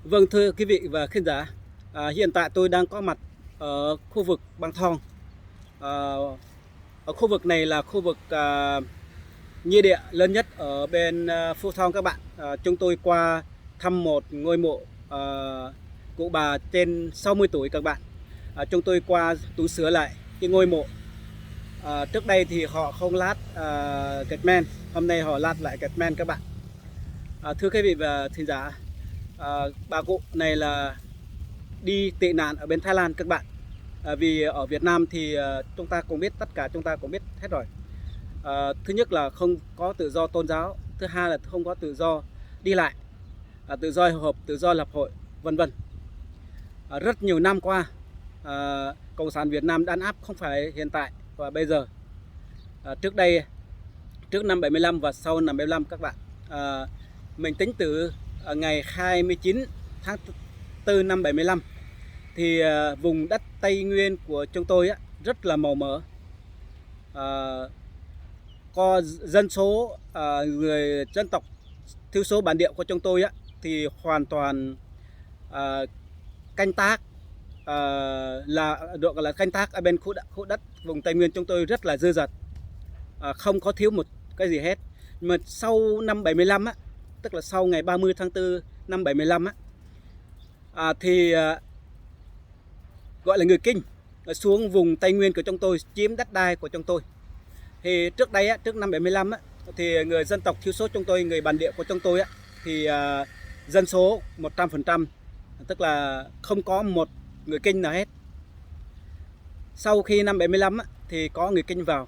Vâng, thưa quý vị và khán giả, hiện tại tôi đang có mặt ở khu vực Bang Thong. À, Ở khu vực này là khu vực nghĩa địa lớn nhất ở bên Phú Thong các bạn. Chúng tôi qua thăm một ngôi mộ cụ bà trên 60 tuổi các bạn. Chúng tôi qua tu sửa lại cái ngôi mộ. Trước đây thì họ không lát gạch men, hôm nay họ lát lại gạch men các bạn. Thưa quý vị và thính giả, bà cụ này là đi tị nạn ở bên Thái Lan các bạn. Vì ở Việt Nam thì chúng ta cũng biết, tất cả chúng ta cũng biết hết rồi. Thứ nhất là không có tự do tôn giáo, thứ hai là không có tự do đi lại, tự do hội họp, tự do lập hội, vân vân. Rất nhiều năm qua, Cộng sản Việt Nam đàn áp, không phải hiện tại và bây giờ. Trước đây, trước năm 75 và sau năm 75 các bạn. Mình tính từ ngày 29 tháng 4 năm 75 thì vùng đất Tây Nguyên của chúng tôi rất là màu mỡ. Có dân số người dân tộc thiểu số bản địa của chúng tôi thì hoàn toàn canh tác, được gọi là canh tác ở bên khu đất vùng Tây Nguyên chúng tôi rất là dư dật, không có thiếu một cái gì hết. Nhưng mà sau năm 75 tức là sau ngày 30 tháng 4 năm 75 thì gọi là người Kinh xuống vùng Tây Nguyên của chúng tôi chiếm đất đai của chúng tôi. Thì trước đây trước năm 75 thì người dân tộc thiểu số chúng tôi, người bản địa của chúng tôi thì dân số 100%, tức là không có một người Kinh nào hết. Sau khi năm 75 thì có người Kinh vào.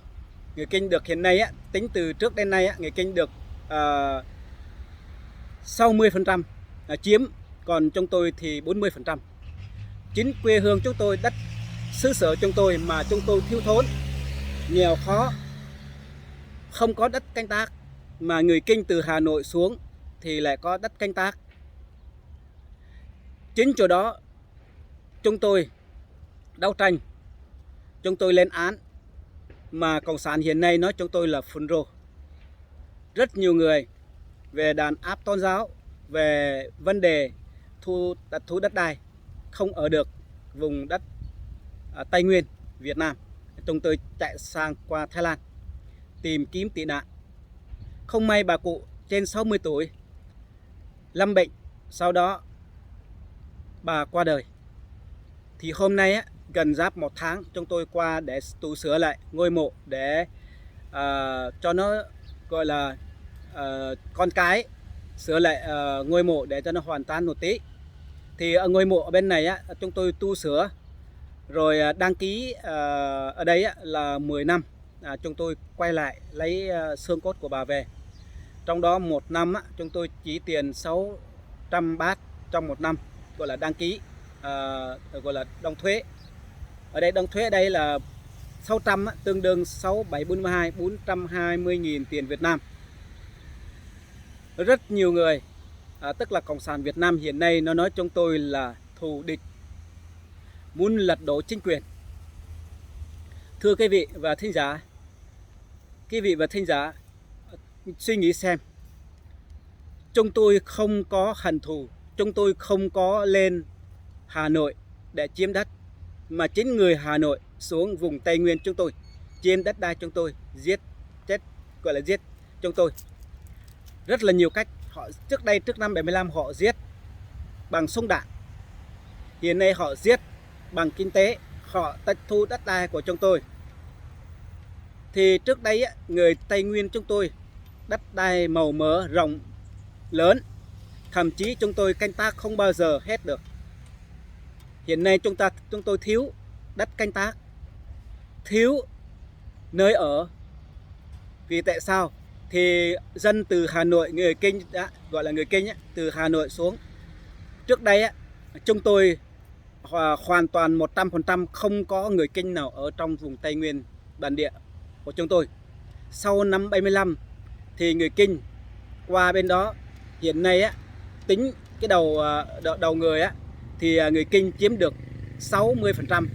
Người Kinh được hiện nay tính từ trước đến nay người Kinh được 60% chiếm, còn chúng tôi thì 40%. Chính quê hương chúng tôi, đất xứ sở chúng tôi mà chúng tôi thiếu thốn, nghèo khó, không có đất canh tác, mà người Kinh từ Hà Nội xuống thì lại có đất canh tác. Chính chỗ đó chúng tôi đấu tranh, chúng tôi lên án, mà Cộng sản hiện nay nói chúng tôi là phun rô. Rất nhiều người về đàn áp tôn giáo, về vấn đề thu đất đai, không ở được vùng đất Tây Nguyên Việt Nam. Chúng tôi chạy sang qua Thái Lan tìm kiếm tị nạn. Không may bà cụ trên 60 tuổi lâm bệnh, sau đó bà qua đời. Thì hôm nay gần giáp 1 tháng chúng tôi qua để tu sửa lại ngôi mộ, để cho nó gọi là con cái sửa lại ngôi mộ để cho nó hoàn toàn một tí. Thì ở ngôi mộ ở bên này chúng tôi tu sửa rồi đăng ký ở đây là 10 năm. Chúng tôi quay lại lấy xương cốt của bà về. Trong đó 1 năm chúng tôi chỉ tiền 600 baht trong 1 năm, gọi là đăng ký, gọi là đóng thuế. Ở đây đóng thuế ở đây là 600 tương đương 6742 420.000 tiền Việt Nam. Rất nhiều người, tức là Cộng sản Việt Nam hiện nay nó nói chúng tôi là thù địch, muốn lật đổ chính quyền. Thưa quý vị và thính giả, suy nghĩ xem, chúng tôi không có hận thù, chúng tôi không có lên Hà Nội để chiếm đất, mà chính người Hà Nội xuống vùng Tây Nguyên chúng tôi, chiếm đất đai chúng tôi, giết chết, gọi là giết chúng tôi rất là nhiều cách. Họ trước năm 75 họ giết bằng súng đạn, hiện nay họ giết bằng kinh tế, họ tịch thu đất đai của chúng tôi. Thì trước đây người Tây Nguyên chúng tôi đất đai màu mỡ rộng lớn, thậm chí chúng tôi canh tác không bao giờ hết được. Hiện nay chúng tôi thiếu đất canh tác, thiếu nơi ở. Vì tại sao? Thì dân từ Hà Nội, người Kinh gọi là người Kinh từ Hà Nội xuống. Trước đây chúng tôi hoàn toàn 100% không có người Kinh nào ở trong vùng Tây Nguyên bản địa của chúng tôi. Sau năm 75 thì người Kinh qua bên đó. Hiện nay tính cái đầu người thì người Kinh chiếm được 60%,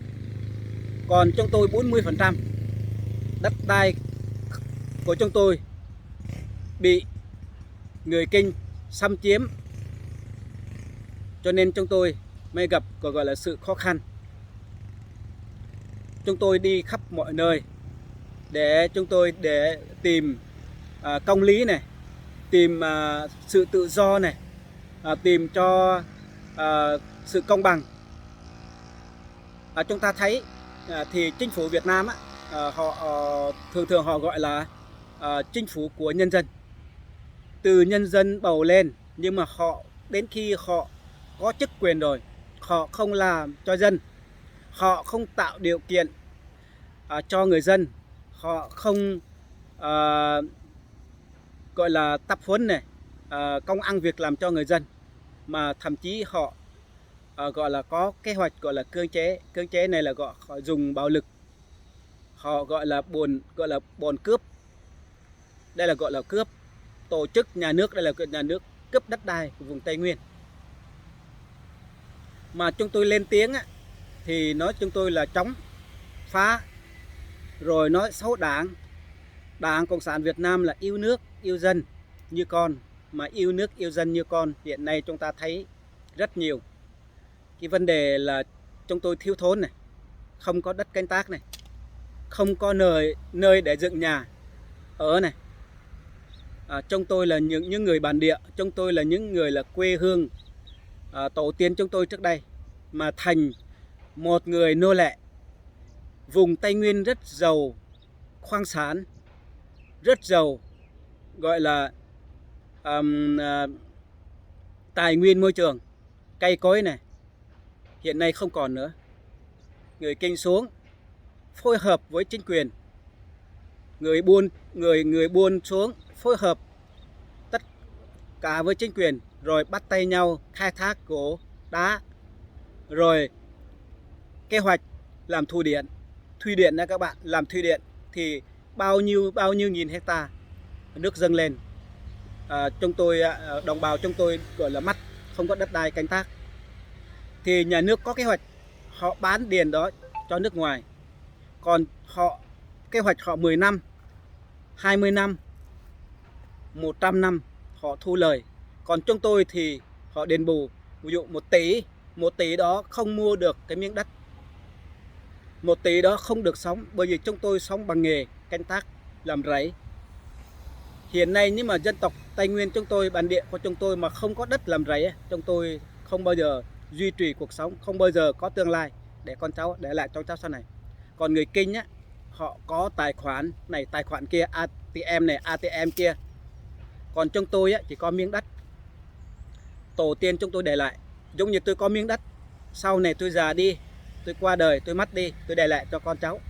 còn chúng tôi 40%. Đất đai của chúng tôi bị người Kinh xâm chiếm Cho nên chúng tôi mới gặp gọi là sự khó khăn. Chúng tôi đi khắp mọi nơi để tìm công lý này, tìm sự tự do này, tìm cho sự công bằng. Chúng ta thấy thì chính phủ Việt Nam họ thường họ gọi là chính phủ của nhân dân, từ nhân dân bầu lên, nhưng mà họ đến khi họ có chức quyền rồi, họ không làm cho dân, họ không tạo điều kiện cho người dân, họ không gọi là tập huấn này, công ăn việc làm cho người dân, mà thậm chí họ gọi là có kế hoạch gọi là cưỡng chế này là họ dùng bạo lực, họ gọi là buồn cướp, đây là gọi là cướp tổ chức nhà nước, đây là nhà nước cướp đất đai của vùng Tây Nguyên. Mà chúng tôi lên tiếng thì nói chúng tôi là chống phá, rồi nói xấu Đảng Cộng sản Việt Nam là yêu nước yêu dân như con, mà yêu nước yêu dân như con hiện nay chúng ta thấy rất nhiều cái vấn đề là chúng tôi thiếu thốn này, không có đất canh tác này, không có nơi để dựng nhà ở này. Chúng tôi là những người bản địa, chúng tôi là những người là quê hương tổ tiên chúng tôi trước đây, mà thành một người nô lệ. Vùng Tây Nguyên rất giàu khoáng sản, rất giàu gọi là tài nguyên môi trường, cây cối này, hiện nay không còn nữa. Người Kinh xuống phối hợp với chính quyền, người buôn xuống phối hợp tất cả với chính quyền, rồi bắt tay nhau khai thác gỗ đá, rồi kế hoạch làm thủy điện nha các bạn. Làm thủy điện thì bao nhiêu nghìn hecta nước dâng lên. Chúng tôi đồng bào chúng tôi gọi là mắt, không có đất đai canh tác, thì nhà nước có kế hoạch họ bán điền đó cho nước ngoài, còn họ kế hoạch họ 10 năm, 20 năm, 100 năm họ thu lời. Còn chúng tôi thì họ đền bù, ví dụ 1 tỷ đó không mua được cái miếng đất, 1 tỷ đó không được sống, bởi vì chúng tôi sống bằng nghề canh tác làm rẫy. Hiện nay nhưng mà dân tộc Tây Nguyên chúng tôi, bản địa của chúng tôi mà không có đất làm rẫy, chúng tôi không bao giờ duy trì cuộc sống, không bao giờ có tương lai để con cháu để lại cho cháu sau này. Còn người Kinh họ có tài khoản này tài khoản kia, ATM này ATM kia. Còn chúng tôi chỉ có miếng đất tổ tiên chúng tôi để lại. Giống như tôi có miếng đất, sau này tôi già đi, tôi qua đời, tôi mất đi, tôi để lại cho con cháu.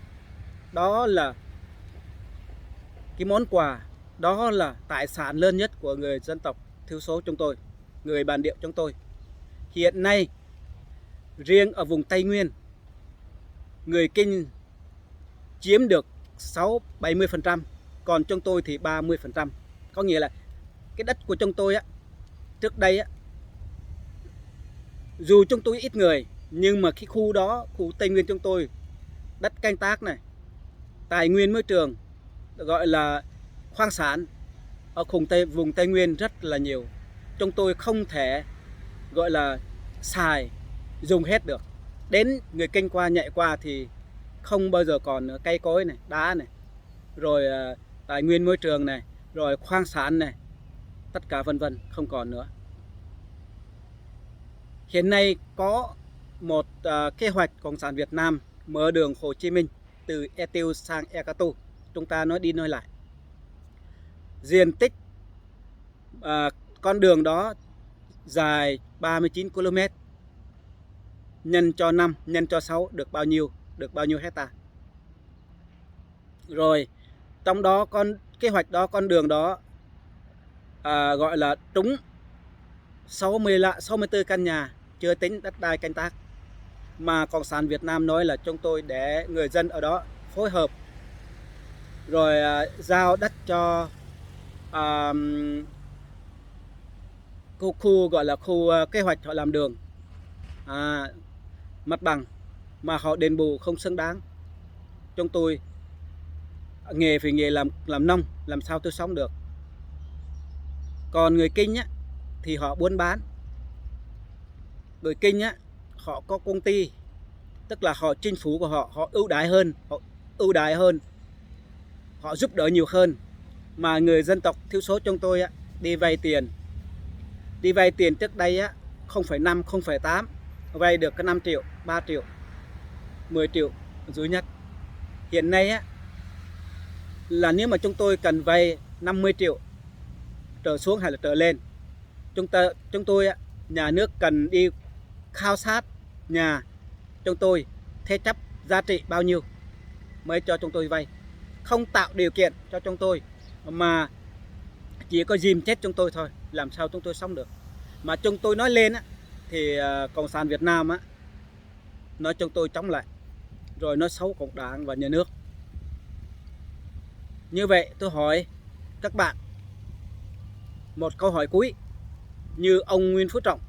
Đó là cái món quà, đó là tài sản lớn nhất của người dân tộc thiểu số chúng tôi, người bản địa chúng tôi. Hiện nay riêng ở vùng Tây Nguyên, người Kinh chiếm được 60-70%, còn chúng tôi thì 30%. Có nghĩa là cái đất của chúng tôi trước đây dù chúng tôi ít người, nhưng mà cái khu đó, khu Tây Nguyên chúng tôi, đất canh tác này, tài nguyên môi trường, gọi là khoáng sản ở vùng Tây Nguyên rất là nhiều. Chúng tôi không thể gọi là dùng hết được. Đến người Kinh qua nhạy qua thì không bao giờ còn nữa. Cây cối này, đá này, rồi tài nguyên môi trường này, rồi khoáng sản này, tất cả vân vân không còn nữa. Hiện nay có một kế hoạch Cộng sản Việt Nam mở đường Hồ Chí Minh từ E Tiêu sang E Catu. Chúng ta nói đi nói lại, diện tích con đường đó dài 39 km, nhân cho 5, nhân cho 6 được bao nhiêu hecta. Rồi trong đó kế hoạch đó, con đường đó gọi là trúng 64 căn nhà, chưa tính đất đai canh tác. Mà Cộng sản Việt Nam nói là chúng tôi để người dân ở đó phối hợp, rồi giao đất cho khu gọi là khu kế hoạch họ làm đường, mặt bằng, mà họ đền bù không xứng đáng. Chúng tôi nghề phải nghề làm nông, làm sao tôi sống được. Còn người Kinh thì họ buôn bán, người Kinh á, họ có công ty, tức là họ chính phủ của họ ưu đãi hơn, họ giúp đỡ nhiều hơn. Mà người dân tộc thiểu số trong tôi á, đi vay tiền trước đây á, 0,5, 0,8, vay được cái 5 triệu, 3 triệu, 10 triệu dưới nhất. Hiện nay á, là nếu mà chúng tôi cần vay 50 triệu trở xuống hay là trở lên, chúng tôi á, nhà nước cần đi khảo sát nhà chúng tôi thế chấp giá trị bao nhiêu mới cho chúng tôi vay, không tạo điều kiện cho chúng tôi mà chỉ có dìm chết chúng tôi thôi, làm sao chúng tôi sống được. Mà chúng tôi nói lên á, thì Cộng sản Việt Nam á, nói chúng tôi chống lại, rồi nói xấu Cộng đảng và nhà nước. Như vậy tôi hỏi các bạn một câu hỏi cuối, như ông Nguyễn Phú Trọng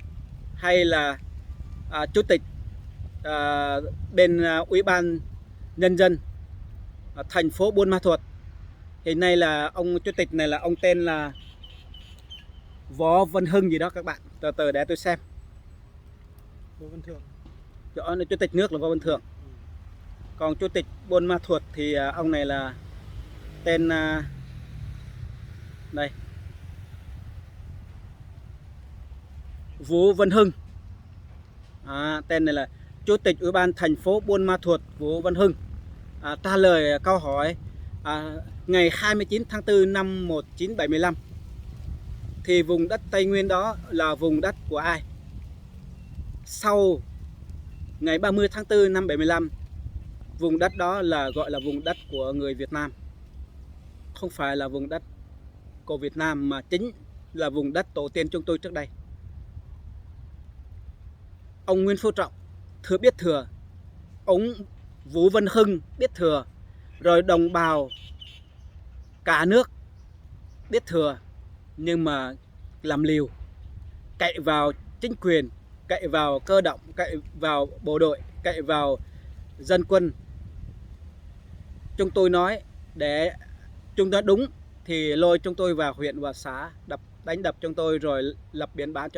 hay là chủ tịch bên Ủy ban Nhân dân thành phố Buôn Ma Thuột, hiện nay là ông chủ tịch này là ông tên là Võ Văn Hưng gì đó các bạn, từ từ để tôi xem. Võ Văn Thượng. Chủ tịch nước là Võ Văn Thượng. Còn chủ tịch Buôn Ma Thuột thì ông này là tên đây, Vũ Văn Hưng. Tên này là chủ tịch Ủy ban thành phố Buôn Ma Thuột Vũ Văn Hưng. Trả lời câu hỏi ngày 29 tháng 4 năm 1975 thì vùng đất Tây Nguyên đó là vùng đất của ai? Sau ngày 30 tháng 4 năm 75, vùng đất đó là gọi là vùng đất của người Việt Nam, không phải là vùng đất của Việt Nam mà chính là vùng đất tổ tiên chúng tôi trước đây. Ông Nguyễn Phú Trọng biết thừa, ông Vũ Văn Hưng biết thừa, rồi đồng bào cả nước biết thừa, nhưng mà làm liều, cậy vào chính quyền, cậy vào cơ động, cậy vào bộ đội, cậy vào dân quân. Chúng tôi nói để chúng ta đúng thì lôi chúng tôi vào huyện và xã, đánh đập chúng tôi, rồi lập biên bản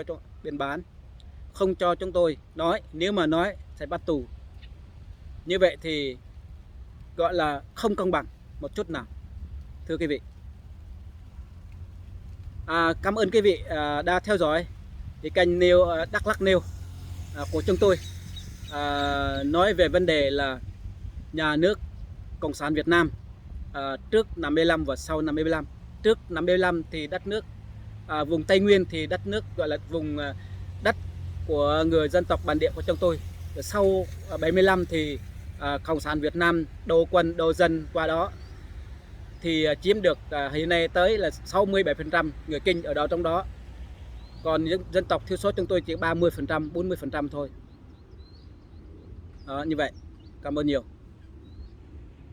biên bản, không cho chúng tôi nói, nếu mà nói sẽ bắt tù. Như vậy thì gọi là không công bằng một chút nào, thưa quý vị. Cảm ơn quý vị đã theo dõi thì kênh Đắk Lắk News của chúng tôi, nói về vấn đề là nhà nước Cộng sản Việt Nam trước năm 75 và sau năm 75. Trước năm 75 thì đất nước vùng Tây Nguyên thì đất nước gọi là vùng đất của người dân tộc bản địa của chúng tôi. Sau 75 thì Cộng sản Việt Nam đổ quân đổ dân qua đó thì chiếm được hiện nay tới là 67% người Kinh ở đó trong đó. Còn dân tộc thiểu số chúng tôi chỉ 30%, 40% thôi. Như vậy. Cảm ơn nhiều.